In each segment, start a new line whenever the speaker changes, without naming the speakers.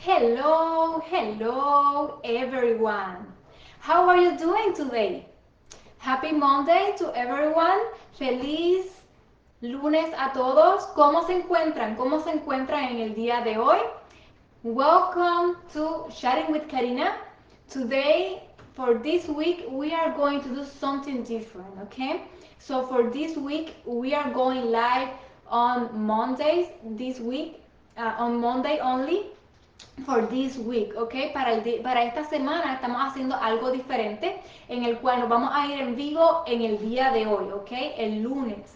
Hello, hello everyone. How are you doing today? Happy Monday to everyone. Feliz lunes a todos. ¿Cómo se encuentran? ¿Cómo se encuentran en el día de hoy? Welcome to Chatting with Karina. Today, for this week, we are going to do something different, okay? So for this week, we are going live on Mondays this week, on Monday only for this week, ¿ok? Para esta semana estamos haciendo algo diferente en el cual nos vamos a ir en vivo en el día de hoy, ¿ok? El lunes.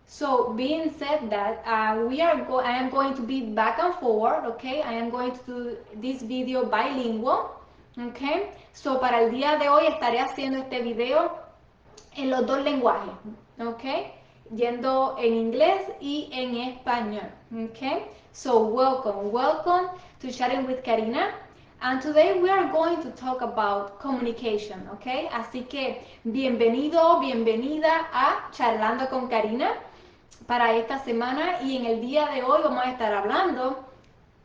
So, being said that, I am going to be back and forward, okay? I am going to do this video bilingual, okay? So, para el día de hoy estaré haciendo este video en los dos lenguajes, okay? Yendo en inglés y en español, okay? So, welcome to Chatting with Karina. And today we are going to talk about communication, okay? Así que bienvenido, bienvenida a Charlando con Karina para esta semana y en el día de hoy vamos a estar hablando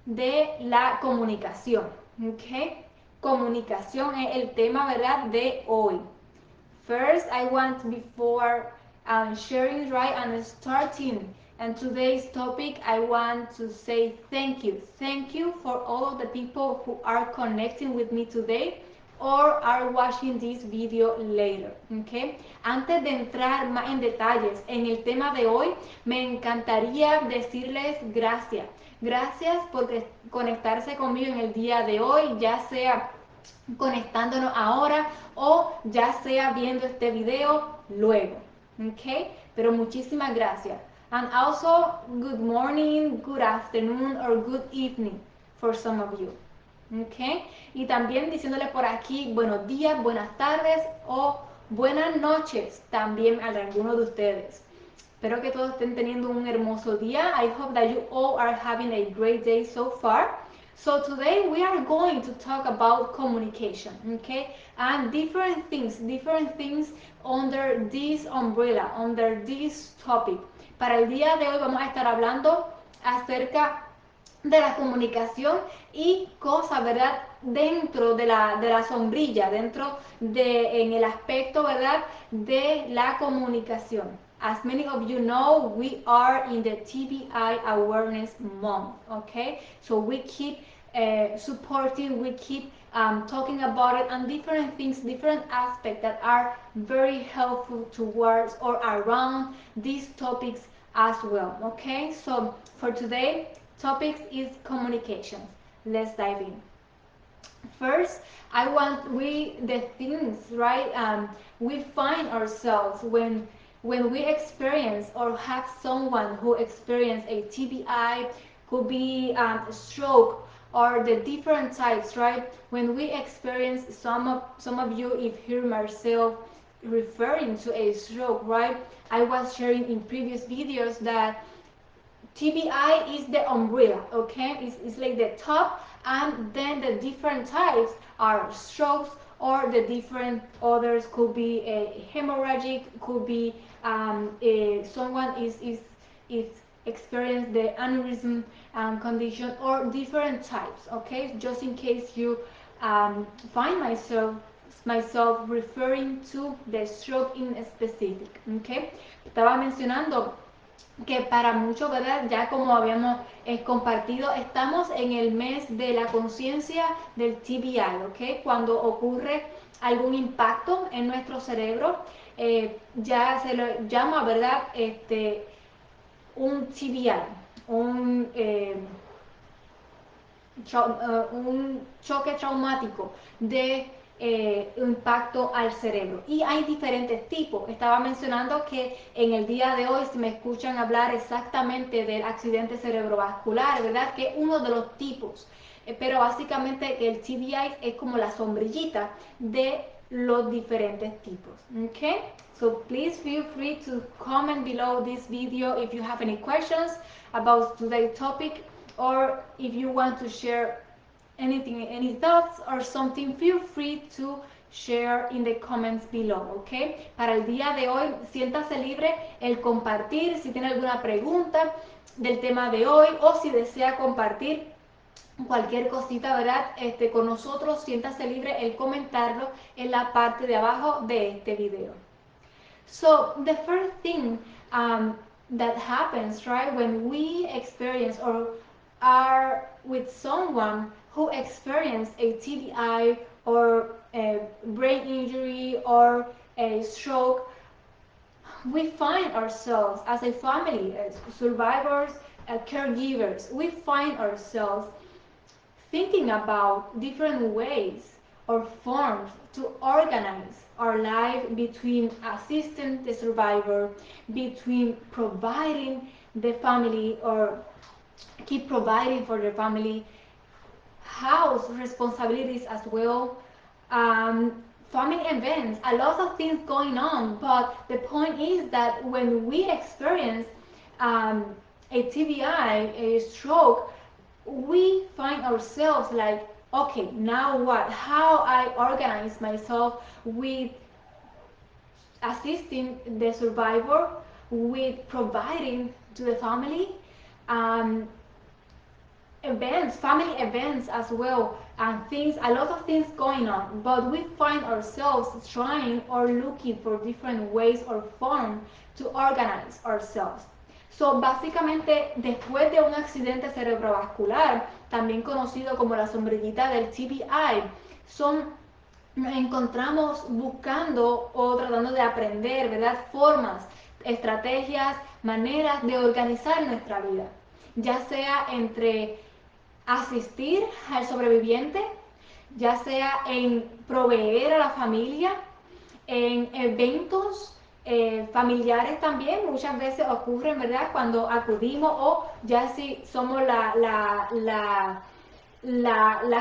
de la comunicación, ¿ok? Comunicación es el tema, ¿verdad?, de hoy. First, I want, before sharing, right, and starting and today's topic, I want to say thank you. Thank you for all of the people who are connecting with me today or are watching this video later, okay? Antes de entrar más en detalles en el tema de hoy, me encantaría decirles gracias. Gracias por conectarse conmigo en el día de hoy, ya sea conectándonos ahora o ya sea viendo este video luego, okay? Pero muchísimas gracias. And also, good morning, good afternoon, or good evening for some of you. ¿Ok? Y también diciéndole por aquí buenos días, buenas tardes o buenas noches también a algunos de ustedes. Espero que todos estén teniendo un hermoso día. I hope that you all are having a great day so far. So today we are going to talk about communication, okay? And different things under this umbrella, under this topic. Para el día de hoy vamos a estar hablando acerca de la comunicación y cosas, ¿verdad?, dentro de la sombrilla, dentro de, en el aspecto, ¿verdad?, de la comunicación. As many of you know, we are in the TBI Awareness Month, okay? So we keep supporting, we keep talking about it and different things, different aspects that are very helpful towards or around these topics as well, okay? So for today, topics is communication. Let's dive in. First, I want the things, right? We find ourselves when we experience or have someone who experience a TBI, could be a stroke or the different types, right? When we experience some of you, if hear myself referring to a stroke, right? I was sharing in previous videos that TBI is the umbrella, okay? It's like the top, and then the different types are strokes, or the different others could be a hemorrhagic, could be someone is experience the aneurysm condition, or different types, okay? Just in case you find myself referring to the stroke in specific, okay? Estaba mencionando que para muchos, ¿verdad? Ya como habíamos compartido, estamos en el mes de la conciencia del TBI, ¿ok? Cuando ocurre algún impacto en nuestro cerebro, ya se lo llama, ¿verdad? Un TBI, un choque traumático de impacto al cerebro. Y hay diferentes tipos. Estaba mencionando que en el día de hoy, si me escuchan hablar exactamente del accidente cerebrovascular, ¿verdad?, que es uno de los tipos. Pero básicamente el TBI es como la sombrillita de los diferentes tipos. Okay? So please feel free to comment below this video if you have any questions about today's topic, or if you want to share anything, any thoughts or something, feel free to share in the comments below, ¿ok? Para el día de hoy, siéntase libre el compartir, si tiene alguna pregunta del tema de hoy o si desea compartir cualquier cosita, ¿verdad? Con nosotros, siéntase libre el comentarlo en la parte de abajo de este video. So the first thing that happens, right, when we experience or are with someone who experienced a TBI or a brain injury or a stroke, we find ourselves as a family, as survivors, caregivers, we find ourselves thinking about different ways or forms to organize our life between assisting the survivor, between providing the family or keep providing for the family, house responsibilities as well, um, family events, a lot of things going on. But the point is that when we experience um, a TBI, a stroke, we find ourselves like, okay, now what? How I organize myself with assisting the survivor, with providing to the family, um, events, family events as well, and things, a lot of things going on. But we find ourselves trying or looking for different ways or forms to organize ourselves. So, básicamente, después de un accidente cerebrovascular, también conocido como la sombrillita del TBI, nos encontramos buscando o tratando de aprender, ¿verdad? Formas, estrategias, maneras de organizar nuestra vida, ya sea entre asistir al sobreviviente, ya sea en proveer a la familia, en eventos familiares también, muchas veces ocurren, ¿verdad? Cuando acudimos o ya si somos la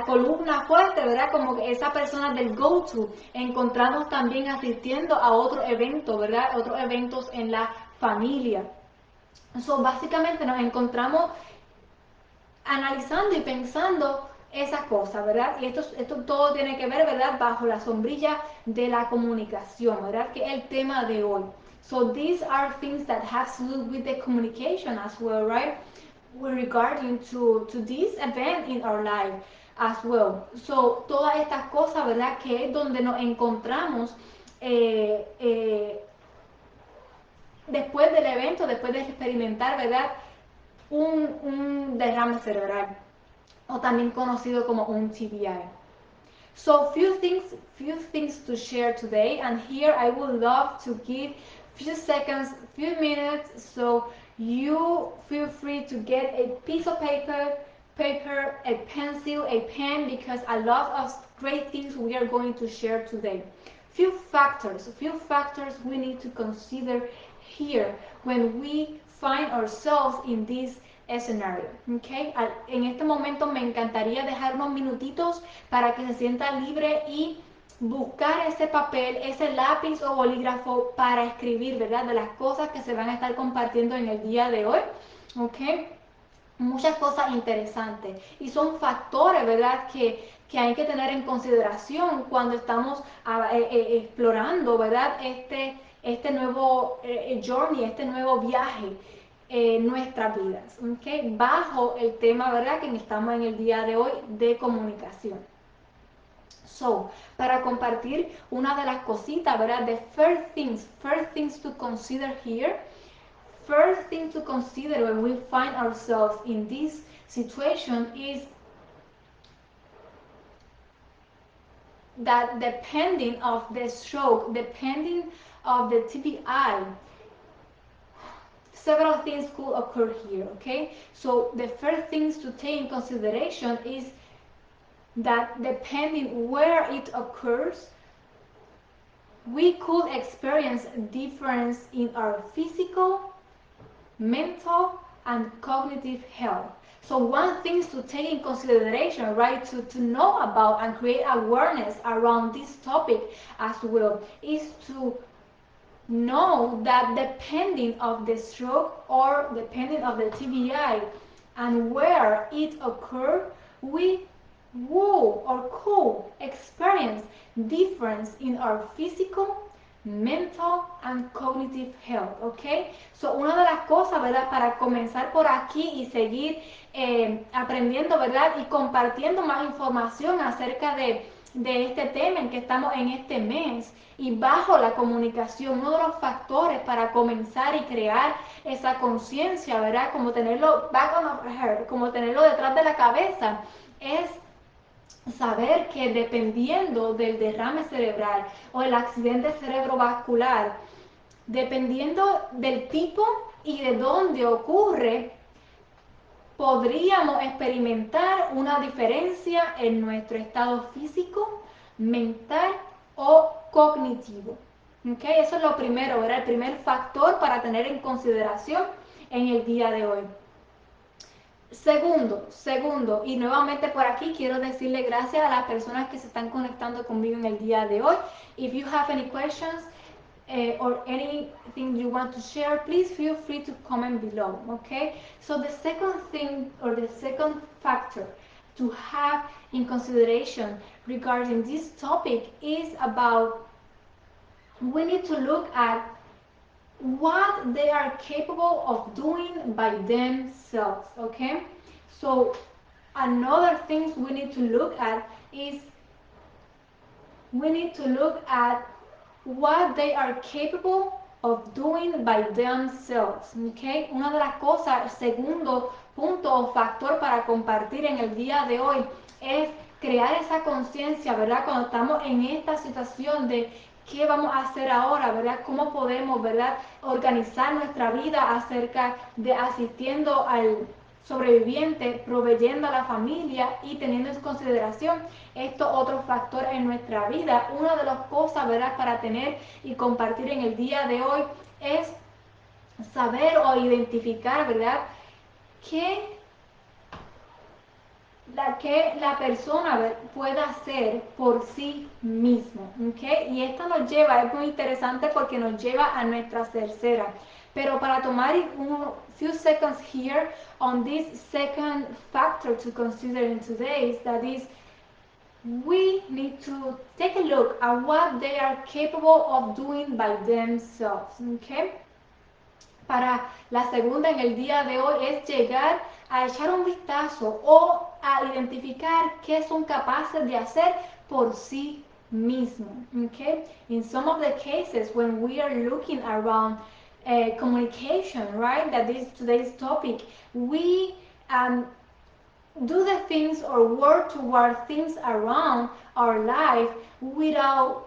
columna fuerte, ¿verdad? Como que esa persona del go-to, encontramos también asistiendo a otro evento, ¿verdad? Otros eventos en la familia. So, básicamente nos encontramos analizando y pensando esas cosas, ¿verdad? Y esto todo tiene que ver, ¿verdad? Bajo la sombrilla de la comunicación, ¿verdad? Que es el tema de hoy. So these are things that have to do with the communication as well, right? Regarding to this event in our life as well. So todas estas cosas, ¿verdad? Que es donde nos encontramos después del evento, después de experimentar, ¿verdad? Un derrame cerebral, o también conocido como un TBI. So few things to share today, and here I would love to give few seconds, few minutes, so you feel free to get a piece of paper, a pencil, a pen, because a lot of great things we are going to share today. Few factors we need to consider here when we find ourselves in this escenario. Okay? En este momento me encantaría dejar unos minutitos para que se sienta libre y buscar ese papel, ese lápiz o bolígrafo para escribir, ¿verdad? De las cosas que se van a estar compartiendo en el día de hoy. ¿Ok? Muchas cosas interesantes y son factores, ¿verdad? Que hay que tener en consideración cuando estamos explorando, ¿verdad? Este nuevo journey, este nuevo viaje en nuestras vidas, ¿ok? Bajo el tema, ¿verdad? Que estamos en el día de hoy de comunicación. So, para compartir una de las cositas, ¿verdad? The first things to consider here. First thing to consider when we find ourselves in this situation is that depending of the stroke, depending of the TBI, several things could occur here, okay? So the first things to take in consideration is that depending where it occurs, we could experience a difference in our physical, mental, and cognitive health. So one thing to take in consideration, right, to know about and create awareness around this topic as well, is to know that depending of the stroke or depending of the TBI and where it occurred, we will or could experience difference in our physical, mental and cognitive health, ¿ok? So, una de las cosas, ¿verdad? Para comenzar por aquí y seguir aprendiendo, ¿verdad? Y compartiendo más información acerca de este tema en que estamos en este mes y bajo la comunicación, uno de los factores para comenzar y crear esa conciencia, ¿verdad? Como tenerlo back on our head, como tenerlo detrás de la cabeza, es saber que dependiendo del derrame cerebral o el accidente cerebrovascular, dependiendo del tipo y de dónde ocurre, podríamos experimentar una diferencia en nuestro estado físico, mental o cognitivo. ¿Okay? Eso es lo primero, ¿verdad? El primer factor para tener en consideración en el día de hoy. Segundo, y nuevamente por aquí quiero decirle gracias a las personas que se están conectando conmigo en el día de hoy. If you have any questions or anything you want to share, please feel free to comment below, okay? So the second thing or the second factor to have in consideration regarding this topic is about we need to look at what they are capable of doing by themselves, okay? So another thing we need to look at is we need to look at what they are capable of doing by themselves, okay? Una de las cosas, el segundo punto o factor para compartir en el día de hoy es crear esa conciencia, ¿verdad? Cuando estamos en esta situación de qué vamos a hacer ahora, ¿verdad? Cómo podemos, ¿verdad? Organizar nuestra vida acerca de asistiendo al sobreviviente, proveyendo a la familia y teniendo en consideración estos otros factores en nuestra vida. Una de las cosas, ¿verdad?, para tener y compartir en el día de hoy es saber o identificar, ¿verdad?, que la persona pueda hacer por sí mismo, ¿okay? Y esto nos lleva, es muy interesante porque nos lleva a nuestra tercera. Pero para tomar un few seconds here on this second factor to consider in today's, that is, we need to take a look at what they are capable of doing by themselves, ¿okay? Para la segunda en el día de hoy es llegar a echar un vistazo o a identificar qué son capaces de hacer por sí mismos. Okay? In some of the cases when we are looking around communication, right, that is today's topic, we do the things or work toward things around our life without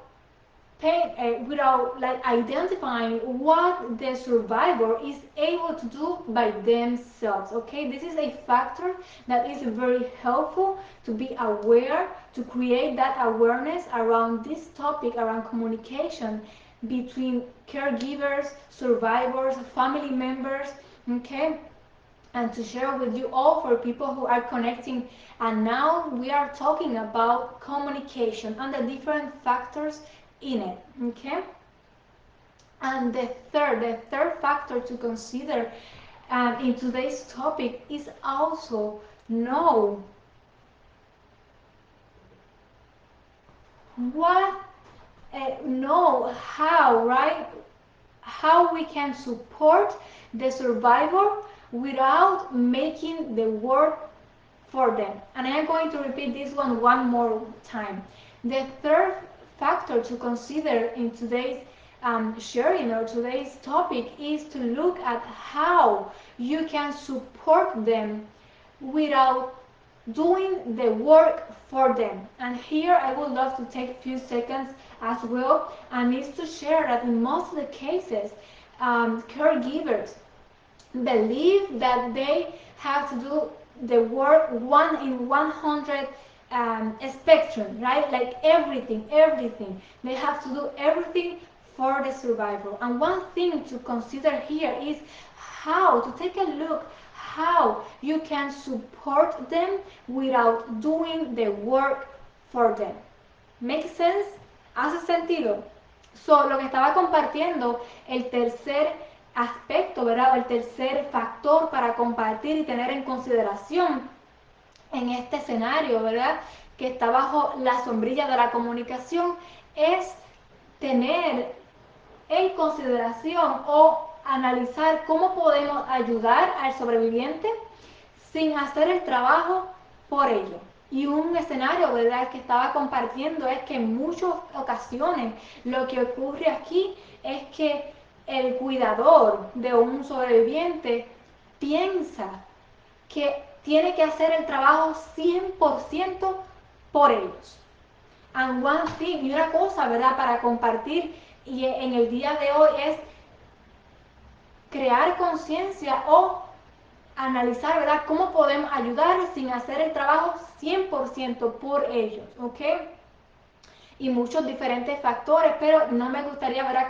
without like identifying what the survivor is able to do by themselves. Okay, this is a factor that is very helpful to be aware, to create that awareness around this topic, around communication between caregivers, survivors, family members. Okay, and to share with you all for people who are connecting. And now we are talking about communication and the different factors in it. Okay. And the third factor to consider in today's topic is also know what, know how, right? How we can support the survivor without making the work for them. And I am going to repeat this one more time. The third factor to consider in today's sharing or today's topic is to look at how you can support them without doing the work for them. And here I would love to take a few seconds as well and is to share that in most of the cases, caregivers believe that they have to do the work 1 in 100 spectrum, right? Like everything. They have to do everything for the survival. And one thing to consider here is how to take a look how you can support them without doing the work for them. Make sense? ¿Hace sentido? So, lo que estaba compartiendo, el tercer aspecto, ¿verdad? El tercer factor para compartir y tener en consideración en este escenario, ¿verdad? Que está bajo la sombrilla de la comunicación, es tener en consideración o analizar cómo podemos ayudar al sobreviviente sin hacer el trabajo por ello. Y un escenario, ¿verdad?, que estaba compartiendo es que en muchas ocasiones lo que ocurre aquí es que el cuidador de un sobreviviente piensa que tiene que hacer el trabajo 100% por ellos. And one thing, y una cosa, ¿verdad?, para compartir y en el día de hoy es crear conciencia o analizar, ¿verdad?, cómo podemos ayudar sin hacer el trabajo 100% por ellos, ¿ok? Y muchos diferentes factores, pero no me gustaría, ¿verdad?,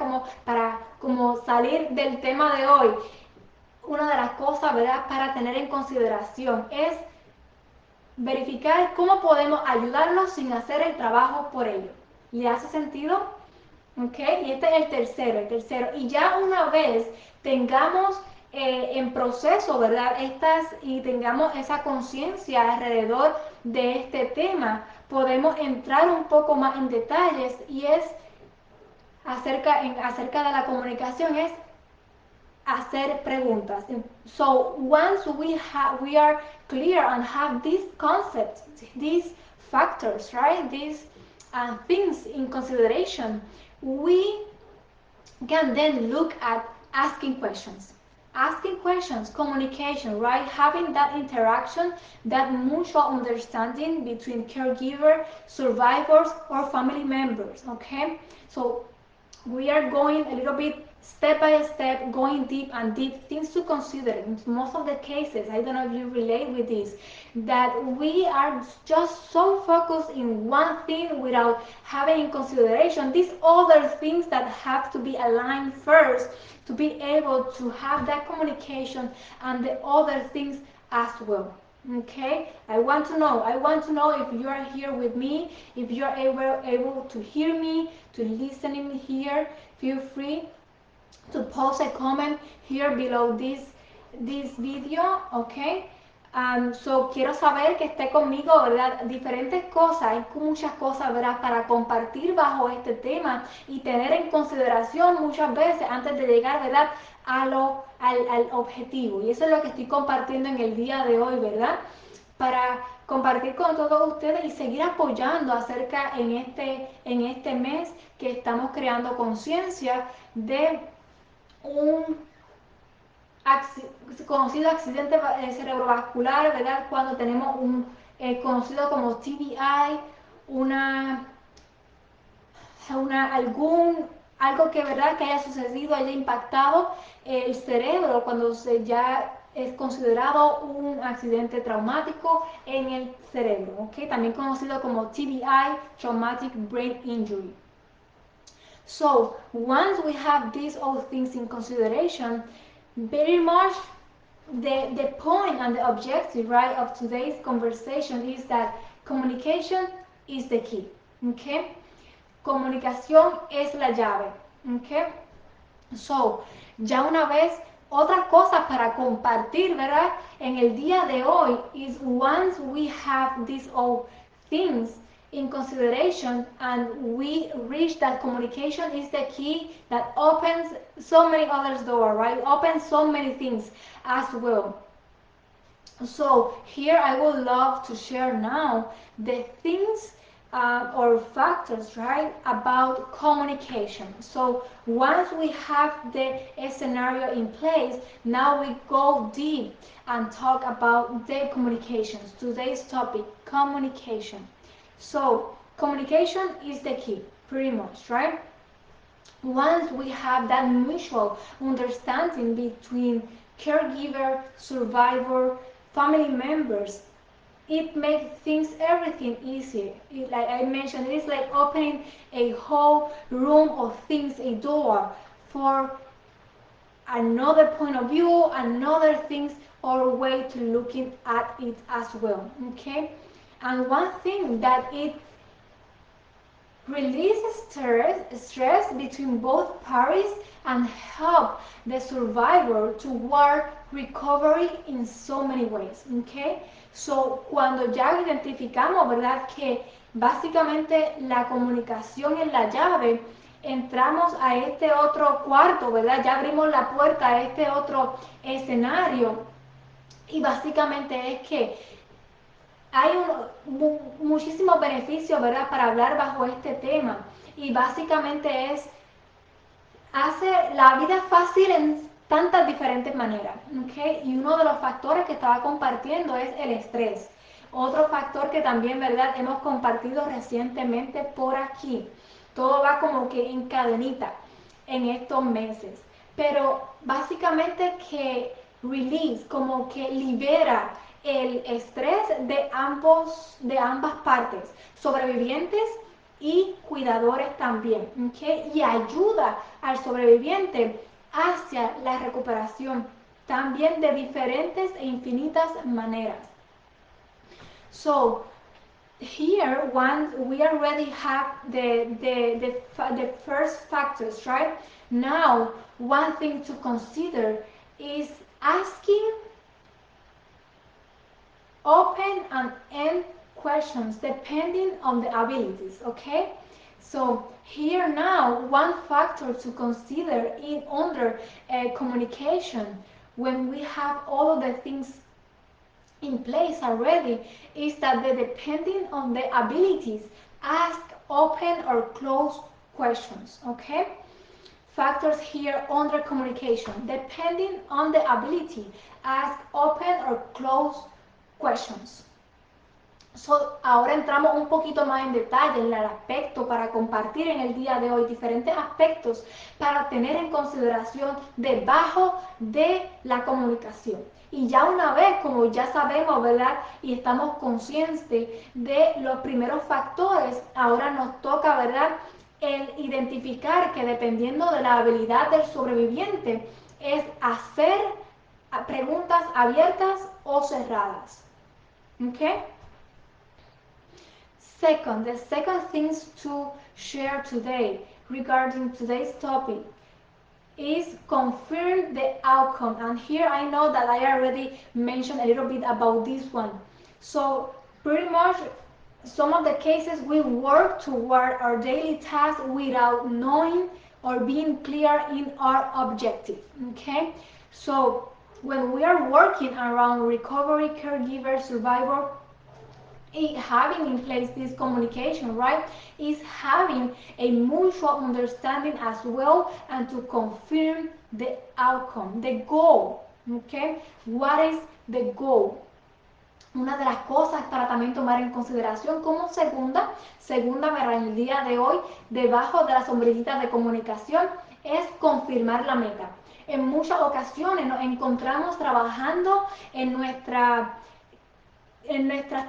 como salir del tema de hoy. Una de las cosas, ¿verdad?, para tener en consideración es verificar cómo podemos ayudarlos sin hacer el trabajo por ellos. ¿Le hace sentido? ¿Ok? Y este es el tercero. Y ya una vez tengamos en proceso, ¿verdad?, y tengamos esa conciencia alrededor de este tema, podemos entrar un poco más en detalles y es acerca de la comunicación, es hacer preguntas. So once we are clear and have these concepts, these factors, right, these things in consideration, we can then look at asking questions. Asking questions, communication, right? Having that interaction, that mutual understanding between caregiver, survivors, or family members, okay? So we are going a little bit step by step, going deep and deep, things to consider. In most of the cases, I don't know if you relate with this, that we are just so focused in one thing without having in consideration these other things that have to be aligned first to be able to have that communication and the other things as well. Okay, I want to know if you are here with me, if you are able to hear me, to listen in here. Feel free to post a comment here below this video, okay? So quiero saber que esté conmigo, ¿verdad? Diferentes cosas, hay muchas cosas, ¿verdad?, para compartir bajo este tema y tener en consideración muchas veces antes de llegar, ¿verdad?, al objetivo. Y eso es lo que estoy compartiendo en el día de hoy, ¿verdad?, para compartir con todos ustedes y seguir apoyando acerca en este mes que estamos creando conciencia de un conocido accidente cerebrovascular, ¿verdad?, cuando tenemos un conocido como TBI, algo que, ¿verdad?, que haya sucedido, haya impactado el cerebro cuando ya es considerado un accidente traumático en el cerebro, ¿ok? También conocido como TBI, Traumatic Brain Injury. So, once we have these all things in consideration, very much the point and the objective, right, of today's conversation is that communication is the key, okay? Comunicación es la llave, okay? So, ya una vez, otra cosa para compartir, ¿verdad?, en el día de hoy is once we have these all things in consideration and we reach that communication is the key that opens so many other doors, right? Opens so many things as well. So here I would love to share now the things or factors, right, about communication. So once we have the scenario in place, now we go deep and talk about the communications. Today's topic, communication. So communication is the key, pretty much, right? Once we have that mutual understanding between caregiver, survivor, family members, it makes everything easier. Like I mentioned, it's like opening a whole room of things, a door for another point of view, another things or way to looking at it as well. Okay, and one thing that it releases stress between both parties and help the survivor toward recovery in so many ways, okay? So, cuando ya identificamos, ¿verdad?, que básicamente la comunicación es la llave, entramos a este otro cuarto, ¿verdad? Ya abrimos la puerta a este otro escenario y básicamente es que hay muchísimos beneficios, ¿verdad?, para hablar bajo este tema y básicamente es hace la vida fácil en tantas diferentes maneras, ¿ok? Y uno de los factores que estaba compartiendo es el estrés. Otro factor que también, ¿verdad?, hemos compartido recientemente por aquí. Todo va como que en cadenita en estos meses. Pero básicamente que release, como que libera el estrés de ambas partes, sobrevivientes y cuidadores también, ¿okay? Y ayuda al sobreviviente hacia la recuperación también de diferentes e infinitas maneras. So, here once we already have the first factors, right? Now, one thing to consider is asking open and end questions depending on the abilities, okay? So here now, one factor to consider in under communication when we have all of the things in place already is that the depending on the abilities, ask open or closed questions, okay? Factors here under communication, depending on the ability, ask open or closed questions. So, ahora entramos un poquito más en detalle en el aspecto para compartir en el día de hoy diferentes aspectos para tener en consideración debajo de la comunicación. Y ya una vez, como ya sabemos, ¿verdad? Y estamos conscientes de los primeros factores, ahora nos toca, ¿verdad?, el identificar que dependiendo de la habilidad del sobreviviente es hacer preguntas abiertas o cerradas. ¿Ok? Second, the second things to share today regarding today's topic is confirm the outcome. And here I know that I already mentioned a little bit about this one. So pretty much some of the cases we work toward our daily task without knowing or being clear in our objective. Okay? So when we are working around recovery, caregiver, survivor, having in place this communication, right, is having a mutual understanding as well and to confirm the outcome, the goal, okay? What is the goal? Una de las cosas para también tomar en consideración como segunda para el día de hoy, debajo de la sombrillita de comunicación, es confirmar la meta. En muchas ocasiones nos encontramos trabajando en nuestras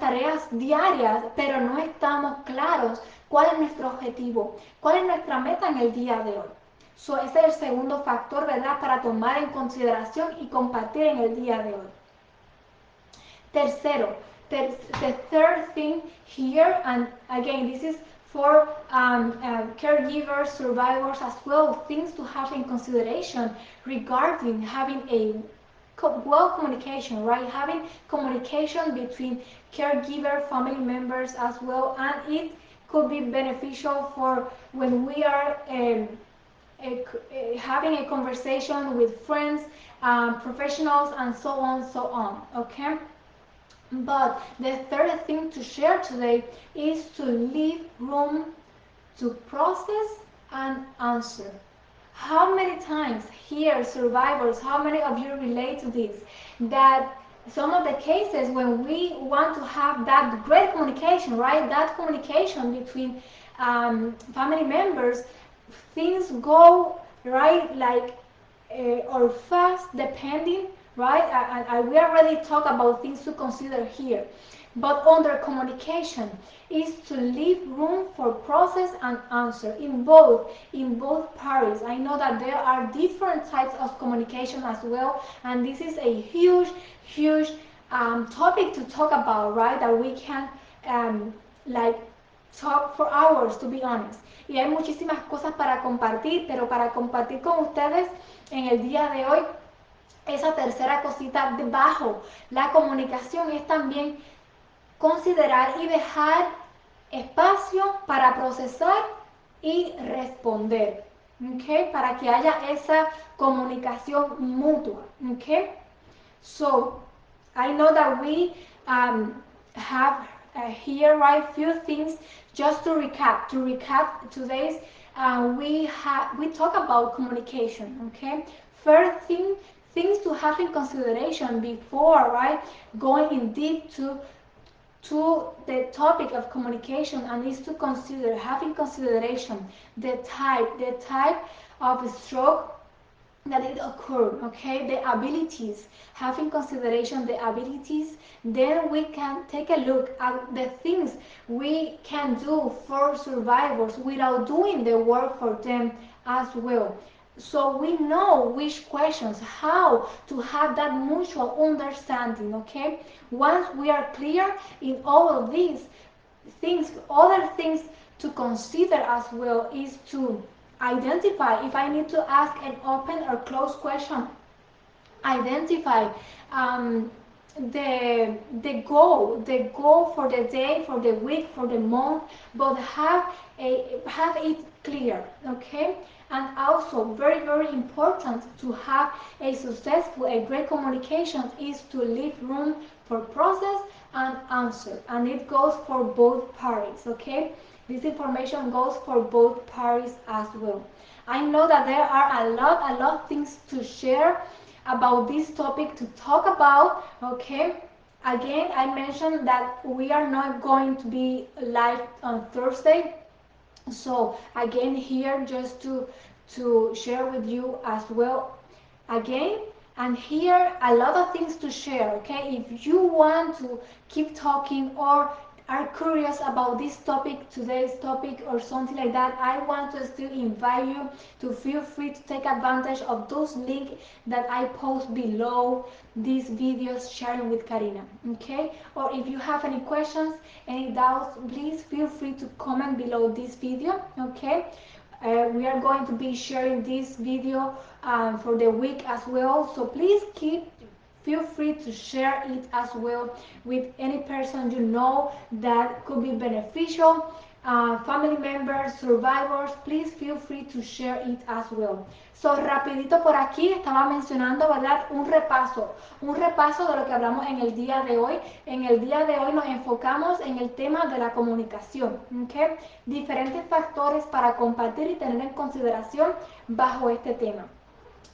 tareas diarias, pero no estamos claros cuál es nuestro objetivo, cuál es nuestra meta en el día de hoy. So, ese es el segundo factor, ¿verdad?, para tomar en consideración y compartir en el día de hoy. Tercero, the third thing here, and again, this is for caregivers, survivors as well, things to have in consideration regarding having a well communication, right? Having communication between caregiver, family members as well, and it could be beneficial for when we are having a conversation with friends, professionals, and so on, okay? But the third thing to share today is to leave room to process and answer. How many times here, survivors, how many of you relate to this? That some of the cases when we want to have that great communication, right? That communication between family members, things go right like or fast depending, right? And we already talked about things to consider here. But under communication is to leave room for process and answer in both parties. I know that there are different types of communication as well, and this is a huge topic to talk about, right? That we can like talk for hours, to be honest. Y hay muchísimas cosas para compartir, pero para compartir con ustedes en el día de hoy, esa tercera cosita debajo, la comunicación es también considerar y dejar espacio para procesar y responder, ¿ok? Para que haya esa comunicación mutua, ¿ok? So, I know that we have here right few things just to recap. To recap today's, we talk about communication. Okay, first thing, things to have in consideration before right going in deep to the topic of communication, and is to consider having consideration the type of stroke that it occurred, okay, the abilities, having consideration the abilities, then we can take a look at the things we can do for survivors without doing the work for them as well. So we know which questions, how to have that mutual understanding, okay? Once we are clear in all of these things, other things to consider as well is to identify if I need to ask an open or closed question. Identify um, the goal for the day, for the week, for the month, but have it clear, okay? And also very important to have a great communication is to leave room for process and answer, and it goes for both parties, okay? This information goes for both parties as well. I know that there are a lot of things to share about this topic to talk about, okay? Again, I mentioned that we are not going to be live on Thursday, so again here just to share with you as well again, and here a lot of things to share, okay? If you want to keep talking or are curious about this topic, today's topic, or something like that, I want to still invite you to feel free to take advantage of those links that I post below these videos sharing with Karina, okay? Or if you have any questions, any doubts, please feel free to comment below this video, okay? We are going to be sharing this video for the week as well, so please feel free to share it as well with any person you know that could be beneficial. Family members, survivors, please feel free to share it as well. So, rapidito por aquí estaba mencionando, ¿verdad? Un repaso de lo que hablamos en el día de hoy. En el día de hoy nos enfocamos en el tema de la comunicación, ¿ok? Diferentes factores para compartir y tener en consideración bajo este tema.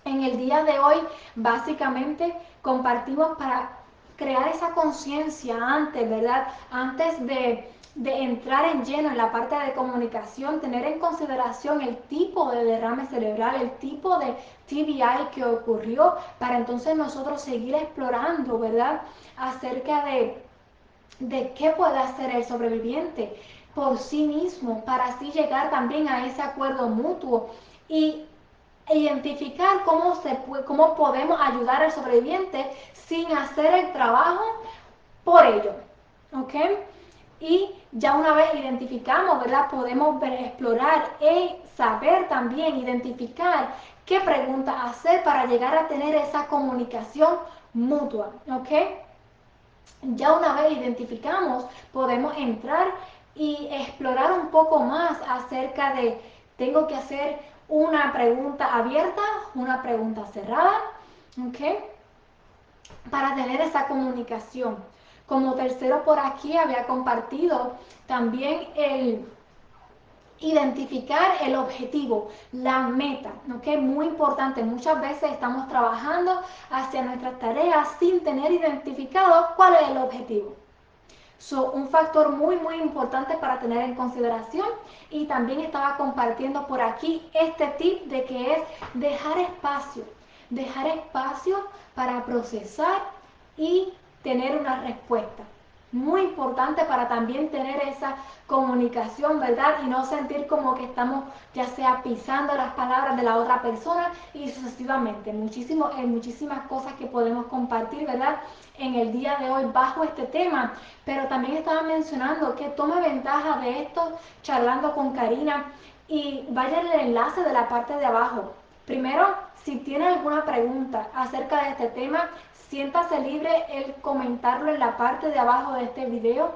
En el día de hoy, básicamente, compartimos para crear esa conciencia antes, ¿verdad? Antes de entrar en lleno en la parte de comunicación, tener en consideración el tipo de derrame cerebral, el tipo de TBI que ocurrió, para entonces nosotros seguir explorando, ¿verdad? Acerca de qué puede hacer el sobreviviente por sí mismo, para así llegar también a ese acuerdo mutuo y identificar cómo podemos ayudar al sobreviviente sin hacer el trabajo por ello, ¿ok? Y ya una vez identificamos, ¿verdad? Podemos explorar y saber también identificar qué preguntas hacer para llegar a tener esa comunicación mutua, ¿ok? Ya una vez identificamos, podemos entrar y explorar un poco más acerca de, tengo que hacer una pregunta abierta, una pregunta cerrada, ¿ok? Para tener esa comunicación. Como tercero por aquí había compartido también el identificar el objetivo, la meta, ¿ok? Muy importante, muchas veces estamos trabajando hacia nuestras tareas sin tener identificado cuál es el objetivo. So, un factor muy importante para tener en consideración, y también estaba compartiendo por aquí este tip de que es dejar espacio para procesar y tener una respuesta. Muy importante para también tener esa comunicación, ¿verdad? Y no sentir como que estamos ya sea pisando las palabras de la otra persona y sucesivamente. Muchísimas cosas que podemos compartir, ¿verdad? En el día de hoy bajo este tema, pero también estaba mencionando que tome ventaja de esto charlando con Karina y vaya al enlace de la parte de abajo. Primero, si tiene alguna pregunta acerca de este tema, siéntase libre el comentarlo en la parte de abajo de este video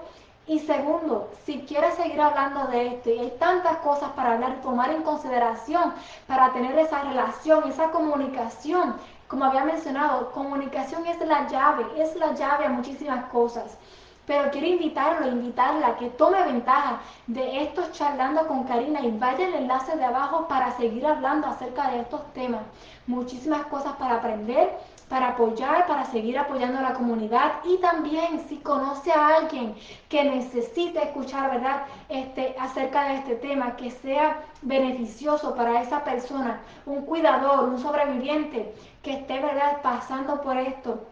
Y segundo, si quieres seguir hablando de esto y hay tantas cosas para hablar y tomar en consideración para tener esa relación, esa comunicación, como había mencionado, comunicación es la llave a muchísimas cosas. Pero quiero invitarla a que tome ventaja de estos charlando con Karina y vaya el enlace de abajo para seguir hablando acerca de estos temas. Muchísimas cosas para aprender, para apoyar, para seguir apoyando a la comunidad y también si conoce a alguien que necesite escuchar, ¿verdad? Acerca de este tema, que sea beneficioso para esa persona, un cuidador, un sobreviviente que esté, ¿verdad?, pasando por esto.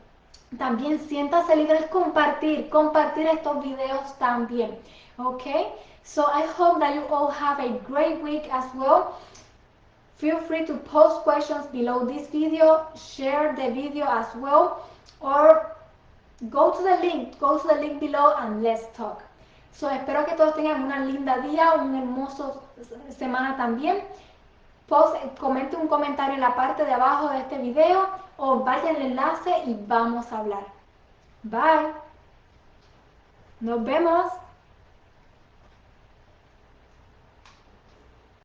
También siéntase libre de compartir estos videos también. Okay? So I hope that you all have a great week as well. Feel free to post questions below this video, share the video as well, or go to the link below and let's talk. So espero que todos tengan una linda día, un hermoso semana también. Comente un comentario en la parte de abajo de este video o vaya al enlace y vamos a hablar. Bye. Nos vemos.